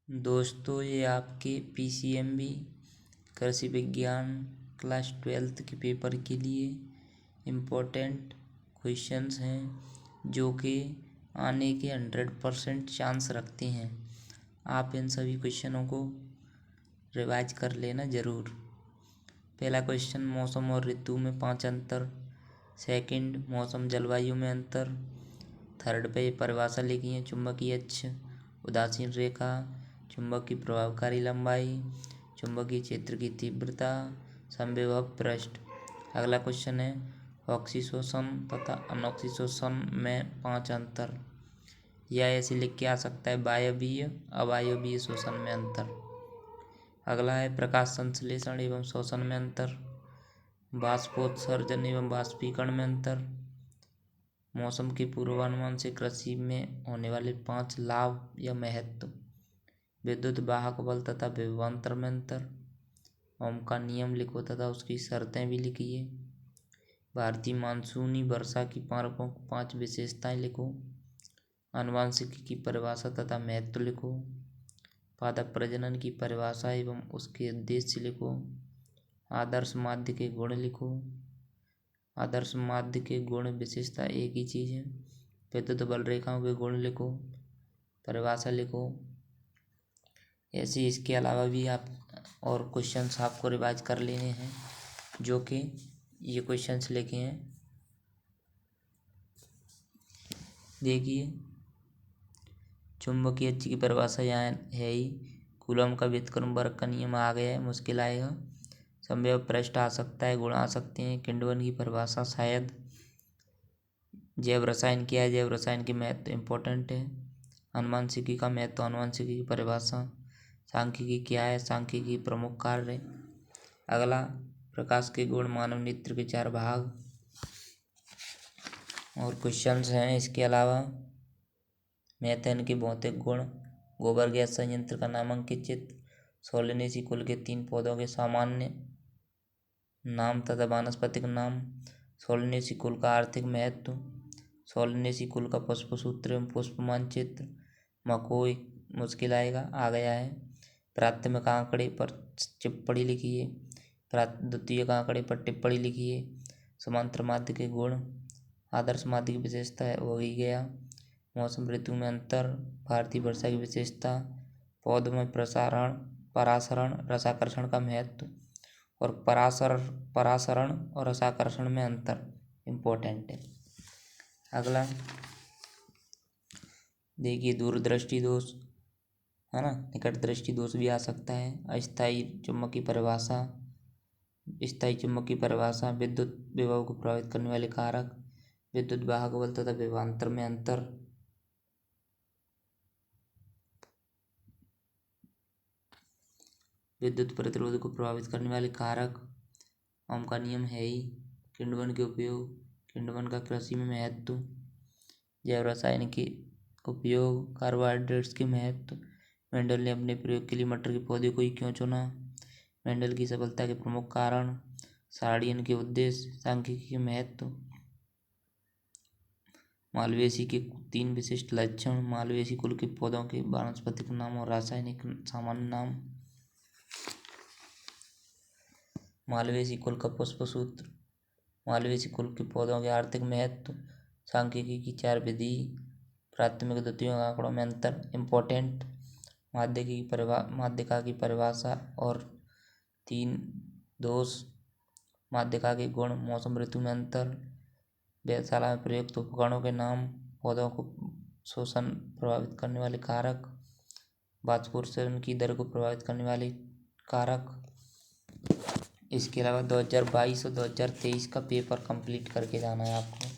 दोस्तों, ये आपके पीसीएमबी कृषि विज्ञान क्लास 12th के पेपर के लिए इम्पोर्टेंट क्वेश्चंस हैं जो कि आने के 100% चांस रखते हैं। आप इन सभी क्वेश्चनों को रिवाइज कर लेना ज़रूर। पहला क्वेश्चन, मौसम और ऋतु में 5 अंतर। सेकंड, मौसम जलवायु में अंतर। थर्ड पे परिभाषा लिखी है, चुंबकीय अक्ष, उदासीन रेखा, चुंबक की प्रभावकारी लंबाई, चुंबकीय क्षेत्र की तीव्रता, समविभव पृष्ठ। अगला क्वेश्चन है, ऑक्सीशोषण तथा अनॉक्सीशोषण में 5 अंतर। या ऐसे लिख के आ सकता है, वायवीय अवायवीय शोषण में अंतर। अगला है, प्रकाश संश्लेषण एवं शोषण में अंतर। बाष्पोत्सर्जन एवं बाष्पीकरण में अंतर। मौसम के पूर्वानुमान से कृषि में होने वाले 5 लाभ या महत्व। विद्युत वाहक बल तथा विभवांतर में अंतर। ओम का नियम लिखो तथा उसकी शर्तें भी लिखिए। भारतीय मानसूनी वर्षा की 5 विशेषताएं लिखो। आनुवांशिकी की परिभाषा तथा महत्व लिखो। पादप प्रजनन की परिभाषा एवं उसके उद्देश्य लिखो। आदर्श माध्य के गुण लिखो। आदर्श माध्य के गुण विशेषता एक ही चीज़ है। विद्युत बल रेखाओं के गुण लिखो, परिभाषा लिखो। ऐसे इसके अलावा भी आप और क्वेश्चंस आपको रिवाइज कर लेने हैं, जो कि ये क्वेश्चंस लिखे हैं। देखिए, चुंबकीय अक्ष की परिभाषा यहाँ है ही। कूलम का व्युत्क्रम वर्ग का नियम आ गया है, मुश्किल आएगा। समविभव पृष्ठ आ सकता है, गुण आ सकते हैं। किंडवन की परिभाषा शायद। जैव रसायन क्या है, जैव रसायन की महत्व इम्पोर्टेंट है। आनुवांशिकी का महत्व, आनुवांशिकी की परिभाषा। सांख्यिकी क्या है, सांख्यिकी प्रमुख कार्य। अगला, प्रकाश के गुण, मानव नेत्र के 4 भाग और क्वेश्चंस हैं। इसके अलावा मेथेन के भौतिक गुण, गोबर गैस संयंत्र का नामांकित चित्र, सोलेनेसी कुल के 3 पौधों के सामान्य नाम तथा वानस्पतिक नाम, सोलेनेसी कुल का आर्थिक महत्व, सोलेनेसी कुल का पुष्प सूत्र एवं पुष्प मानचित्र। मकोई मुश्किल आएगा, आ गया है। प्राथमिक आंकड़े पर टिप्पणी लिखिए। द्वितीयक आंकड़े पर टिप्पणी लिखिए। समांतर माध्य के गुण, आदर्श माध्य की विशेषता है, हो ही गया। मौसम ऋतु में अंतर, भारतीय वर्षा की विशेषता, पौधों में परासरण रसाकर्षण का महत्व और परासरण और रसाकर्षण में अंतर इम्पोर्टेंट है। अगला देखिए, दूरदृष्टि दोष है ना, निकट दृष्टि दोष भी आ सकता है। अस्थायी चुंबक की परिभाषा, स्थायी चुंबक की परिभाषा, विद्युत विभव को प्रभावित करने वाले कारक, विद्युत वाहक बल तथा विभवांतर में अंतर। विद्युत प्रतिरोध को प्रभावित करने वाले कारक, ओम का नियम है ही। किण्वन के उपयोग, किण्वन का कृषि में महत्व, जैव रसायन के उपयोग, कार्बोहाइड्रेट्स के महत्व। मेंडल ने अपने प्रयोग के लिए मटर के पौधे को ही क्यों चुना, मेंडल की सफलता के प्रमुख कारण, सारडियन के उद्देश्य, सांख्यिकी के महत्व। मालवेसी के 3 विशिष्ट लक्षण, मालवेसी कुल के पौधों के वानस्पतिक नाम और रासायनिक सामान्य नाम। मालवेसी कुल का पुष्प सूत्र, मालवेसी कुल के पौधों के आर्थिक महत्व, सांख्यिकी की 4 विधि, प्राथमिक द्वितीयक आंकड़ों में अंतर इम्पोर्टेंट, माध्यिका की परिभाषा और 3 दोष, माध्यिका के गुण, मौसम ऋतु में अंतर, वेधशाला में प्रयुक्त उपकरणों के नाम, पौधों को शोषण प्रभावित करने वाले कारक, वाष्पोत्सर्जन की दर को प्रभावित करने वाले कारक। इसके अलावा 2022 और 2023 का पेपर कंप्लीट करके जाना है आपको।